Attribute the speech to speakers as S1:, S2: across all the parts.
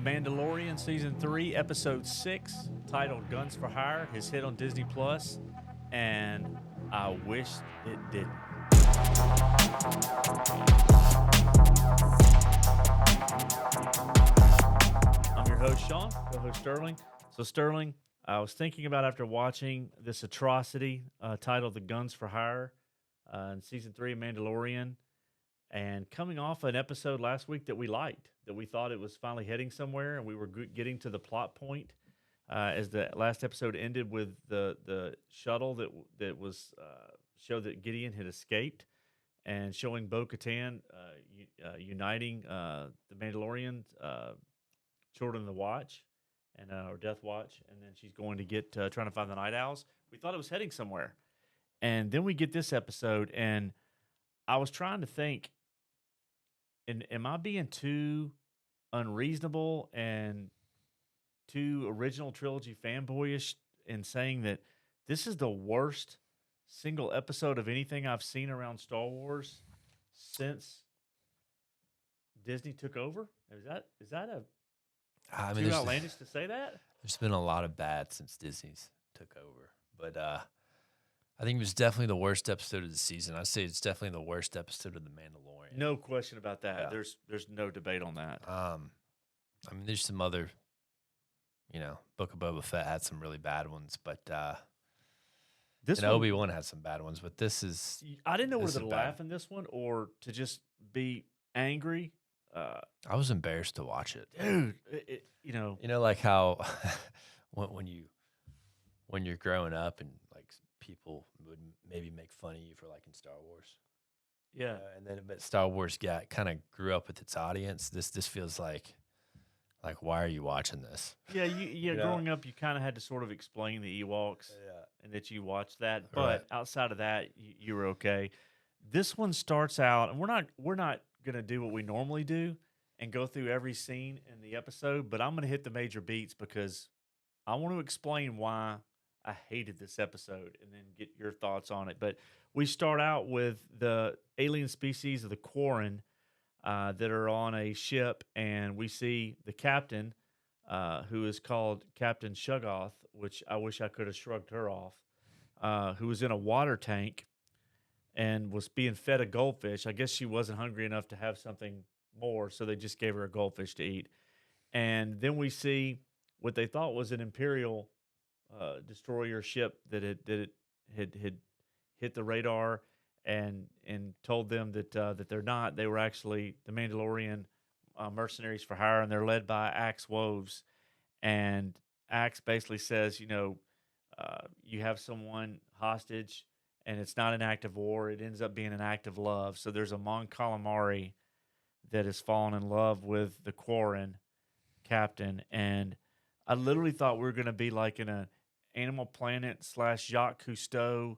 S1: Mandalorian Season 3, Episode 6, titled Guns for Hire, has hit on Disney Plus, and I wish it didn't. I'm your host, Sean, co-host Sterling. So, Sterling, I was thinking about after watching this atrocity titled The Guns for Hire in Season 3 of Mandalorian, and coming off an episode last week that we liked, that we thought it was finally heading somewhere, and we were getting to the plot point as the last episode ended with the shuttle that was showed that Gideon had escaped, and showing Bo-Katan uniting the Mandalorian Children of the Watch and or Death Watch, and then she's going to get trying to find the Night Owls. We thought it was heading somewhere, and then we get this episode, and I was trying to think. And am I being too unreasonable and too original trilogy fanboyish in saying that this is the worst single episode of anything I've seen around Star Wars since Disney took over? Is that a too outlandish to say that?
S2: There's been a lot of bad since Disney's took over, but I think it was definitely the worst episode of the season. I'd say it's definitely the worst episode of The Mandalorian.
S1: No question about that.
S2: Yeah.
S1: There's no debate on that.
S2: I mean, there's some other, Book of Boba Fett had some really bad ones, but Obi-Wan had some bad ones. But this is,
S1: I didn't know whether to laugh in this one or to just be angry.
S2: I was embarrassed to watch it,
S1: dude.
S2: Like how when you're growing up and like people would maybe make fun of you for liking Star Wars.
S1: Yeah.
S2: And then but Star Wars kind of grew up with its audience. This feels like why are you watching this?
S1: Yeah, growing up you kind of had to sort of explain the Ewoks and that you watched that. But outside of that, you were okay. This one starts out, and we're not going to do what we normally do and go through every scene in the episode, but I'm going to hit the major beats because I want to explain why I hated this episode and then get your thoughts on it. But we start out with the alien species of the Quarren that are on a ship, and we see the captain, who is called Captain Shuggoth, which I wish I could have shrugged her off, who was in a water tank and was being fed a goldfish. I guess she wasn't hungry enough to have something more, so they just gave her a goldfish to eat. And then we see what they thought was an Imperial destroyer ship that had hit the radar and told them that they're not. They were actually the Mandalorian mercenaries for hire, and they're led by Axe Woves. And Axe basically says, you have someone hostage, and it's not an act of war. It ends up being an act of love. So there's a Mon Calamari that has fallen in love with the Quarren captain, and I literally thought we were going to be like in a Animal Planet / Jacques Cousteau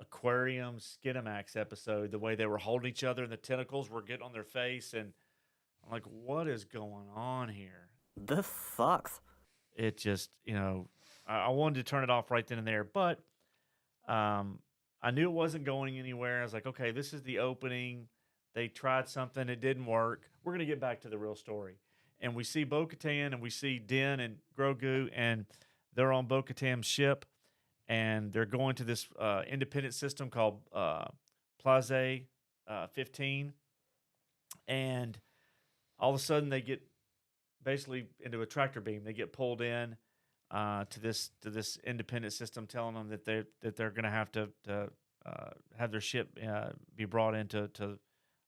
S1: aquarium Skinamax episode, the way they were holding each other and the tentacles were getting on their face, and I'm like, what is going on here?
S3: This sucks.
S1: It just, I wanted to turn it off right then and there, but I knew it wasn't going anywhere. I was like, okay, this is the opening. They tried something. It didn't work. We're going to get back to the real story. And we see Bo-Katan and we see Din and Grogu, and they're on Bo-Katan's ship, and they're going to this independent system called Plaza 15. And all of a sudden they get basically into a tractor beam. They get pulled in to this independent system, telling them that they're going to have to have their ship be brought into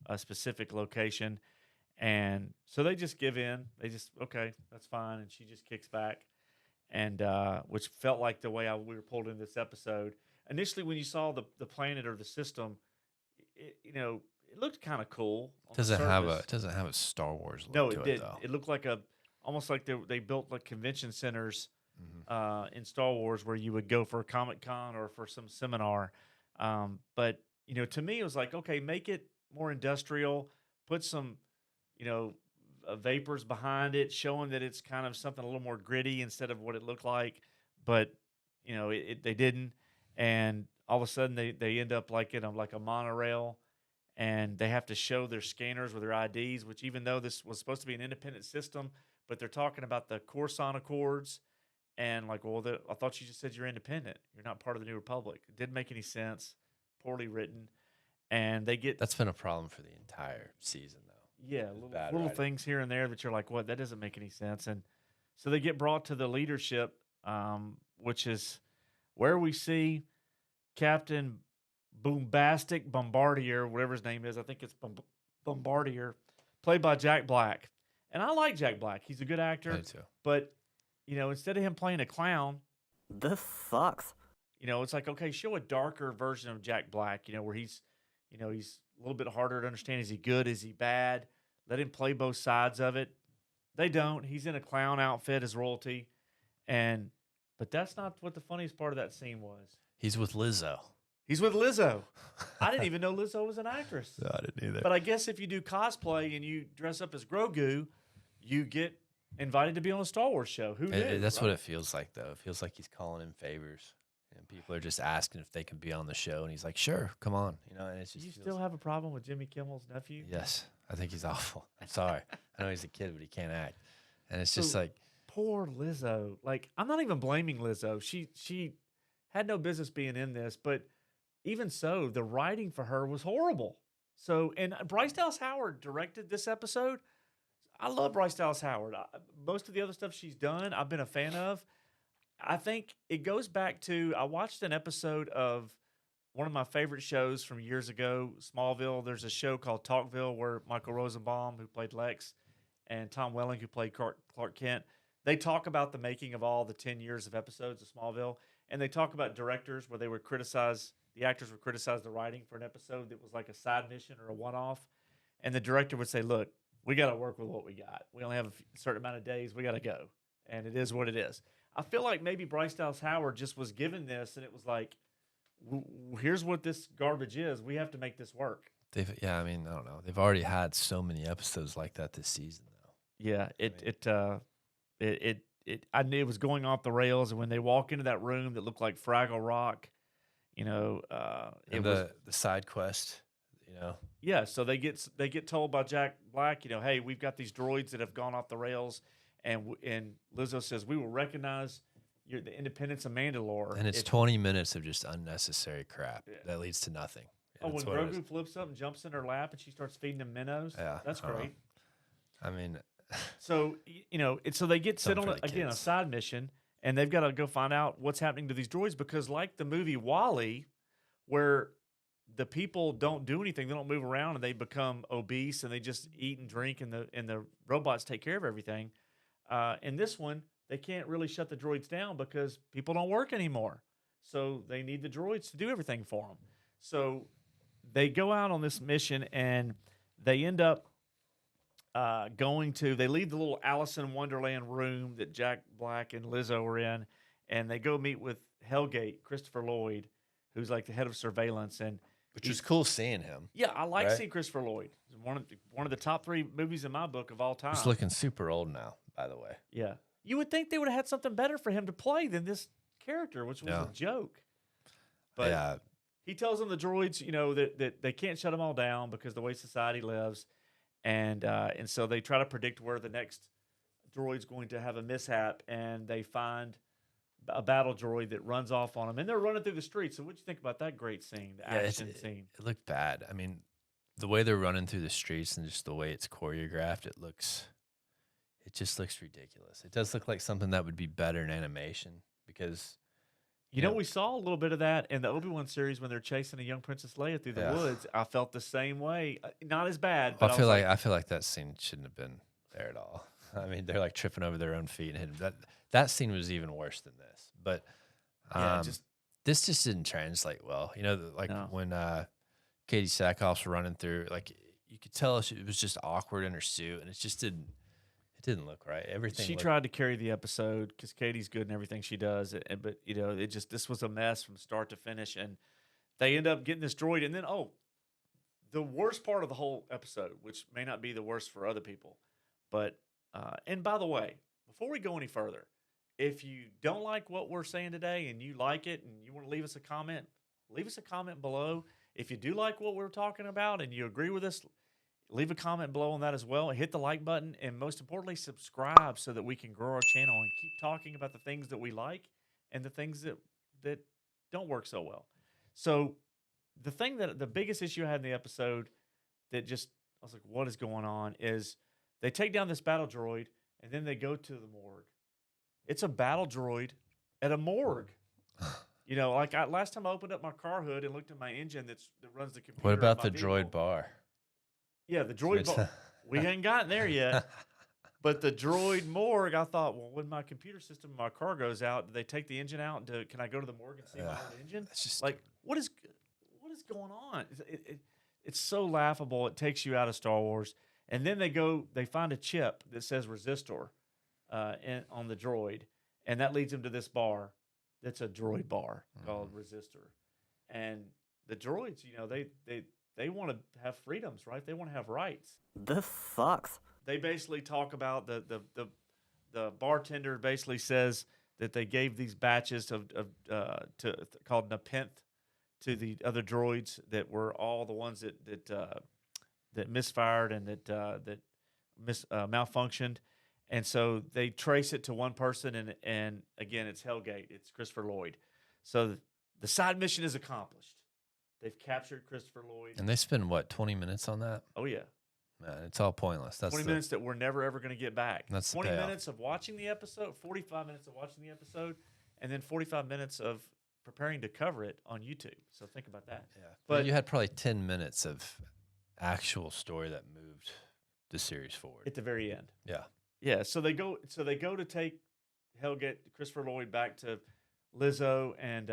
S1: a specific location. And so they just give in. They just, okay, that's fine. And she just kicks back, and which felt like the way we were pulled into this episode. Initially, when you saw the planet or the system, it looked kind of cool.
S2: It doesn't have a Star Wars look
S1: no,
S2: to
S1: it did.
S2: Though.
S1: It looked like almost like they built like convention centers in Star Wars where you would go for a Comic-Con or for some seminar. But to me, it was like, okay, make it more industrial. Put some vapors behind it, showing that it's kind of something a little more gritty instead of what it looked like. But they didn't, and all of a sudden they end up like in a monorail, and they have to show their scanners with their IDs. Which, even though this was supposed to be an independent system, but they're talking about the Coruscant Accords. And like, well, I thought you just said you're independent. You're not part of the New Republic. It didn't make any sense. Poorly written. And they get
S2: That's been a problem for the entire season, though.
S1: yeah, little things here and there that you're like, what? That doesn't make any sense. And so they get brought to the leadership, which is where we see Captain Boombastic Bombardier, whatever his name is. I think it's Bombardier, played by Jack Black. And I like Jack Black. He's a good actor.
S2: Me too.
S1: But, instead of him playing a clown,
S3: this sucks.
S1: It's like, okay, show a darker version of Jack Black, where he's a little bit harder to understand. Is he good? Is he bad? Let him play both sides of it. They don't. He's in a clown outfit as royalty. But that's not what the funniest part of that scene was.
S2: He's with Lizzo.
S1: He's with Lizzo. I didn't even know Lizzo was an actress.
S2: No, I didn't either.
S1: But I guess if you do cosplay and you dress up as Grogu, you get invited to be on a Star Wars show. Who knew?
S2: That's what it feels like, though. It feels like he's calling in favors. And people are just asking if they can be on the show. And he's like, sure, come on. And it's just
S1: Do you still have a problem with Jimmy Kimmel's nephew?
S2: Yes. I think he's awful. I'm sorry. I know he's a kid, but he can't act. And it's just like.
S1: Poor Lizzo. Like, I'm not even blaming Lizzo. She had no business being in this, but even so, the writing for her was horrible. So, and Bryce Dallas Howard directed this episode. I love Bryce Dallas Howard. Most of the other stuff she's done, I've been a fan of. I think it goes back to, I watched an episode of one of my favorite shows from years ago, Smallville. There's a show called Talkville where Michael Rosenbaum, who played Lex, and Tom Welling, who played Clark Kent, they talk about the making of all the 10 years of episodes of Smallville, and they talk about directors where they would criticize, the actors would criticize the writing for an episode that was like a side mission or a one-off, and the director would say, look, we got to work with what we got. We only have a certain amount of days. We got to go, and it is what it is. I feel like maybe Bryce Dallas Howard just was given this, and it was like, here's what this garbage is. We have to make this work.
S2: I don't know. They've already had so many episodes like that this season, though.
S1: Yeah, I knew it was going off the rails, and when they walk into that room that looked like Fraggle Rock,
S2: and the side quest,
S1: Yeah, so they get told by Jack Black, hey, we've got these droids that have gone off the rails, and Lizzo says we will recognize the independence of Mandalore.
S2: And it's 20 minutes of just unnecessary crap that leads to nothing.
S1: When Grogu flips up and jumps in her lap and she starts feeding him minnows, that's great.
S2: I mean,
S1: so so they get sent on a side mission, and they've got to go find out what's happening to these droids, because like the movie WALL-E, where the people don't do anything, they don't move around, and they become obese, and they just eat and drink, and the robots take care of everything. In this one, they can't really shut the droids down because people don't work anymore. So they need the droids to do everything for them. So they go out on this mission, and they end up they leave the little Alice in Wonderland room that Jack Black and Lizzo were in, and they go meet with Hellgate, Christopher Lloyd, who's like the head of surveillance.
S2: Which was cool seeing him.
S1: Yeah, I like seeing Christopher Lloyd. One of the top 3 movies in my book of all time.
S2: He's looking super old now, by the way.
S1: Yeah. You would think they would have had something better for him to play than this character, which was a joke. But he tells them the droids, that they can't shut them all down because the way society lives. And so they try to predict where the next droid's going to have a mishap, and they find a battle droid that runs off on them, and they're running through the streets. So what'd you think about that great scene, the action scene?
S2: It looked bad. I mean, the way they're running through the streets and just the way it's choreographed, it just looks ridiculous. It does look like something that would be better in animation, because
S1: we saw a little bit of that in the Obi-Wan series when they're chasing a young Princess Leia through the woods. I felt the same way. Not as bad, but
S2: I feel like that scene shouldn't have been there at all. I mean, they're like tripping over their own feet and hitting. That scene was even worse than this. But this just didn't translate well. When Katie Sackhoff's running through, like, you could tell it was just awkward in her suit, and it just didn't look right. She
S1: tried to carry the episode because Katie's good in everything she does, but this was a mess from start to finish, and they end up getting this droid, and then the worst part of the whole episode, which may not be the worst for other people, but and by the way, before we go any further, if you don't like what we're saying today and you like it and you want to leave us a comment below. If you do like what we're talking about and you agree with us, leave a comment below on that as well. Hit the like button, and most importantly, subscribe so that we can grow our channel and keep talking about the things that we like and the things that don't work so well. So the biggest issue I had in the episode that just I was like, what is going on? Is they take down this battle droid and then they go to the morgue. It's a battle droid at a morgue. Like last time I opened up my car hood and looked at my engine that runs the computer.
S2: What about the
S1: vehicle,
S2: droid bar?
S1: Yeah, the droid bar. We ain't gotten there yet. But the droid morgue, I thought, well, when my computer system in my car goes out, do they take the engine out? Can I go to the morgue and see my old engine?
S2: It's just
S1: like, what is going on? It's so laughable. It takes you out of Star Wars. And then they find a chip that says resistor on the droid. And that leads them to this bar that's a droid bar called resistor. And the droids, they want to have freedoms, right? They want to have rights.
S3: This sucks.
S1: They basically talk about the bartender basically says that they gave these batches called Nepenthe to the other droids that were all the ones that misfired and that malfunctioned, and so they trace it to one person, and again it's Hellgate. It's Christopher Lloyd. So the side mission is accomplished. They've captured Christopher Lloyd,
S2: and they spend 20 minutes on that?
S1: Oh yeah.
S2: Man, it's all pointless. That's
S1: 20 minutes that we're never ever going to get back.
S2: That's
S1: 20 minutes of watching the episode, 45 minutes of watching the episode, and then 45 minutes of preparing to cover it on YouTube. So think about that.
S2: Yeah, but you had probably 10 minutes of actual story that moved the series forward
S1: at the very end.
S2: Yeah,
S1: yeah. So they go to take Hellgate, Christopher Lloyd back to Lizzo and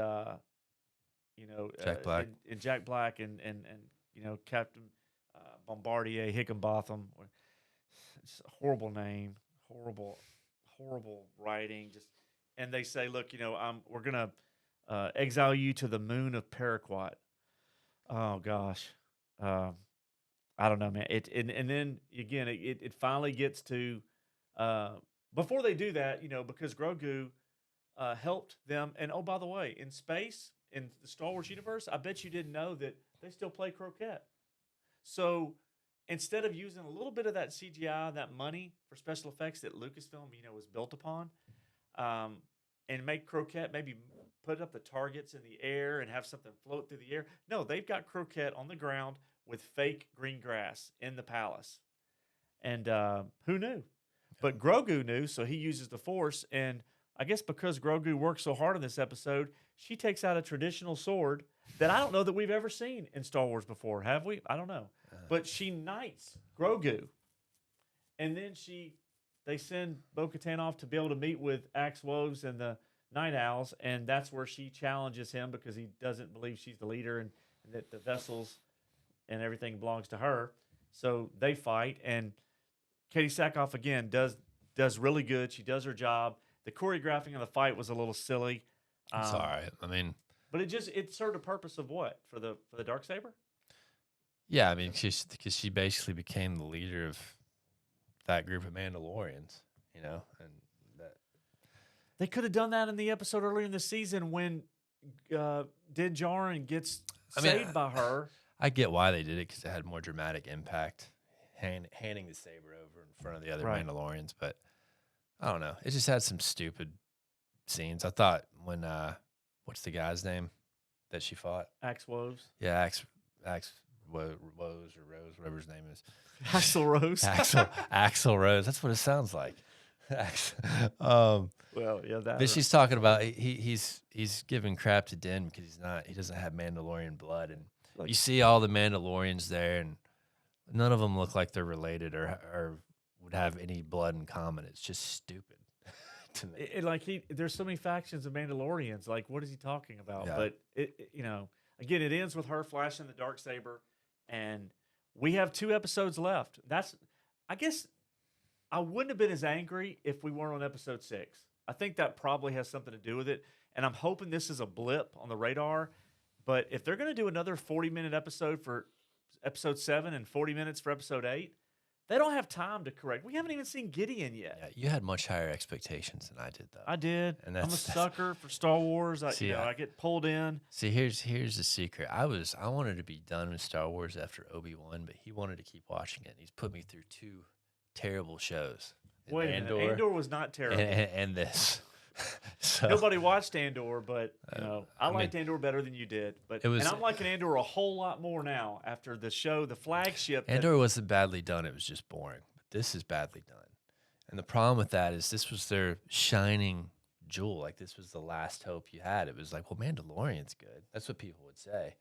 S2: Jack Black
S1: and Jack Black and Captain Bombardier Higginbotham. It's a horrible name, horrible writing. And they say, look, we're gonna exile you to the moon of Paraquat. Oh gosh, I don't know, man. And then again, it finally gets to before they do that, because Grogu helped them. And oh, by the way, in space in the Star Wars universe, I bet you didn't know that they still play croquet. So instead of using a little bit of that CGI, that money for special effects that Lucasfilm, was built upon, and make croquet, maybe put up the targets in the air and have something float through the air. No, they've got croquet on the ground with fake green grass in the palace. And who knew? But Grogu knew, so he uses the Force. And I guess because Grogu worked so hard in this episode, she takes out a traditional sword that I don't know that we've ever seen in Star Wars before. Have we? I don't know. But she knights Grogu. And then they send Bo-Katan off to be able to meet with Axe Woves and the Night Owls. And that's where she challenges him because he doesn't believe she's the leader and that the vessels and everything belongs to her. So they fight. And Katie Sackhoff, again, does really good. She does her job. The choreographing of the fight was a little silly.
S2: It's all right. I mean,
S1: but it served a purpose of what for the Darksaber?
S2: Yeah, I mean, because she basically became the leader of that group of Mandalorians, and that
S1: they could have done that in the episode earlier in the season when Din Djarin gets saved by her.
S2: I get why they did it because it had more dramatic impact, handing the saber over in front of the other Mandalorians. But I don't know, it just had some stupid scenes. I thought when what's the guy's name that she fought?
S1: Axe Woves.
S2: Yeah, Axe Woes or Rose, whatever his name is.
S1: Axl Rose.
S2: Axl Rose. That's what it sounds like.
S1: Well, yeah, that.
S2: But she's talking about he's giving crap to Din because he doesn't have Mandalorian blood, and you see all the Mandalorians there, and none of them look like they're related or would have any blood in common. It's just stupid to me.
S1: There's so many factions of Mandalorians. Like, what is he talking about?
S2: Yeah.
S1: But again, it ends with her flashing the Darksaber, and we have 2 episodes left. I guess I wouldn't have been as angry if we weren't on episode 6. I think that probably has something to do with it, and I'm hoping this is a blip on the radar. But if they're going to do another 40-minute episode for episode 7 and 40 minutes for episode 8, They don't have time to correct. We haven't even seen Gideon yet.
S2: Yeah, you had much higher expectations than I did, though.
S1: I did.
S2: And
S1: I'm a sucker for Star Wars. I get pulled in.
S2: See, here's the secret. I wanted to be done with Star Wars after Obi-Wan, but he wanted to keep watching it. He's put me through 2 terrible shows.
S1: Wait a minute. Andor was not terrible.
S2: And this. So,
S1: nobody watched Andor, but I liked Andor better than you did. But and I'm liking Andor a whole lot more now after the show, the flagship.
S2: Andor wasn't badly done; it was just boring. But this is badly done, and the problem with that is this was their shining jewel. Like this was the last hope you had. It was like, well, Mandalorian's good. That's what people would say.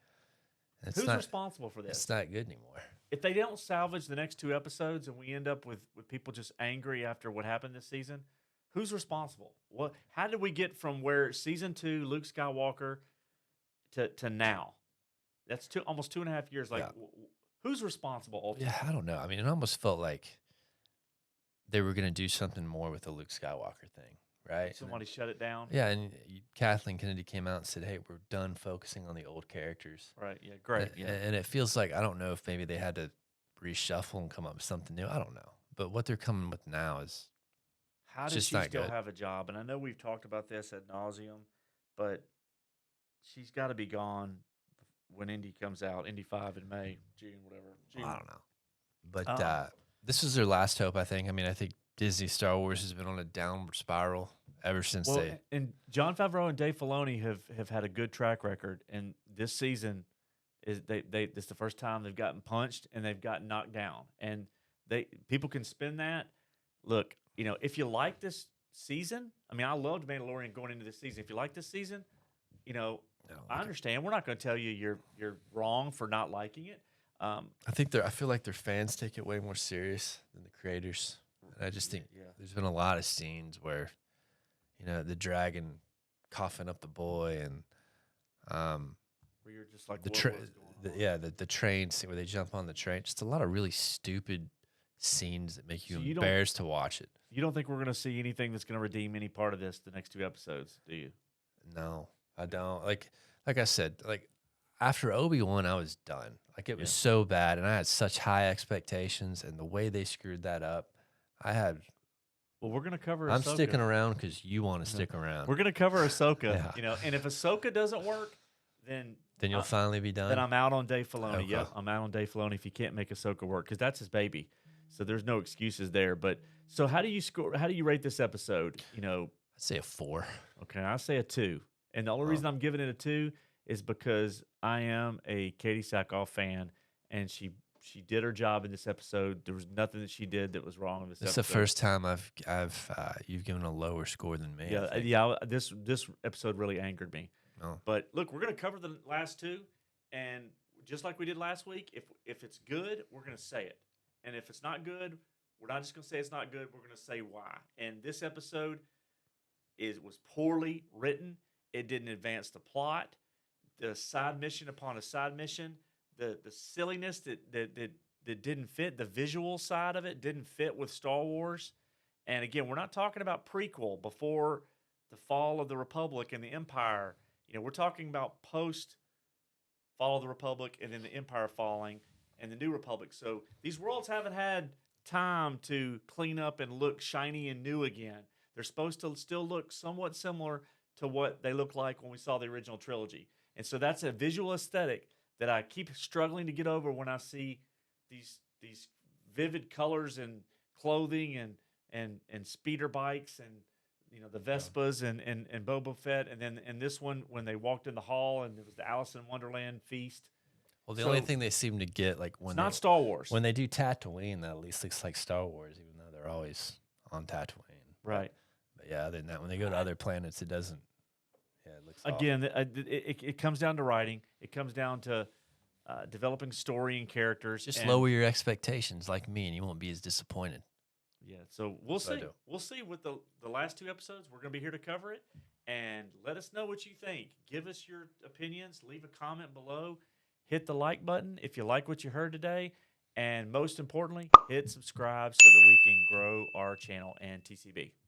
S1: Who's responsible for this?
S2: It's not good anymore.
S1: If they don't salvage the next 2 episodes and we end up with people just angry after what happened this season. Who's responsible? How did we get from where season 2, Luke Skywalker, to now? That's almost 2.5 years. Like, who's responsible ultimately?
S2: Yeah, I don't know. I mean, it almost felt like they were going to do something more with the Luke Skywalker thing, right?
S1: Somebody shut it down.
S2: Yeah, and Kathleen Kennedy came out and said, "Hey, we're done focusing on the old characters."
S1: Right. Yeah. Great.
S2: And it feels like I don't know if maybe they had to reshuffle and come up with something new. I don't know, but what they're coming with now is.
S1: How does she still have a job? And I know we've talked about this ad nauseum, but she's got to be gone when Indy comes out. Indy 5 in May, June, whatever. June.
S2: I don't know. But this is their last hope, I think. I mean, I think Disney Star Wars has been on a downward spiral ever since they.
S1: And Jon Favreau and Dave Filoni have had a good track record. And this season, this is the first time they've gotten punched and they've gotten knocked down. And people can spin that. Look. If you like this season, I mean, I loved Mandalorian going into this season. If you like this season, I understand. We're not going to tell you you're wrong for not liking it.
S2: I feel like their fans take it way more serious than the creators. And I just think there's been a lot of scenes where, the dragon coughing up the boy and
S1: where you're just like,
S2: the train scene where they jump on the train. Just a lot of really stupid scenes that make you embarrassed to watch it.
S1: You don't think we're going to see anything that's going to redeem any part of this the next 2 episodes, do you?
S2: No, I don't. Like I said, like after Obi-Wan, I was done. Like it was so bad, and I had such high expectations, and the way they screwed that up, Well,
S1: we're going to cover.
S2: I'm
S1: Ahsoka.
S2: sticking around because you want to stick around.
S1: We're going to cover Ahsoka, and if Ahsoka doesn't work, then
S2: you'll finally be done.
S1: Then I'm out on Dave Filoni. Okay. Yep, I'm out on Dave Filoni if you can't make Ahsoka work because that's his baby. So there's no excuses there. But so how do you score? How do you rate this episode?
S2: I'd say a 4.
S1: Okay, I say a 2. And the only reason I'm giving it a 2 is because I am a Katie Sackhoff fan, and she did her job in this episode. There was nothing that she did that was wrong in this episode.
S2: It's the first time you've given a lower score than me.
S1: Yeah. This episode really angered me.
S2: Oh.
S1: But look, we're going to cover the last 2, and just like we did last week, if it's good, we're going to say it. And if it's not good, we're not just going to say it's not good. We're going to say why. And this episode was poorly written. It didn't advance the plot. The side mission upon a side mission, the silliness that didn't fit, the visual side of it didn't fit with Star Wars. And again, we're not talking about prequel before the fall of the Republic and the Empire. We're talking about post fall of the Republic and then the Empire falling. And the New Republic. So these worlds haven't had time to clean up and look shiny and new again. They're supposed to still look somewhat similar to what they looked like when we saw the original trilogy. And so that's a visual aesthetic that I keep struggling to get over when I see these vivid colors and clothing and speeder bikes and the Vespas and Boba Fett. And then in this one, when they walked in the hall and it was the Alice in Wonderland feast.
S2: Well, the only thing they seem to get, like when
S1: it's not Star Wars.
S2: When they do Tatooine, that at least looks like Star Wars, even though they're always on Tatooine.
S1: Right.
S2: But yeah, other than that, when they go to other planets, it doesn't. Yeah, it looks.
S1: Again, it comes down to writing. It comes down to developing story and characters.
S2: Just lower your expectations, like me, and you won't be as disappointed.
S1: Yeah. So we'll see. We'll see with the last 2 episodes. We're going to be here to cover it, and let us know what you think. Give us your opinions. Leave a comment below. Hit the like button if you like what you heard today. And most importantly, hit subscribe so that we can grow our channel and TCB.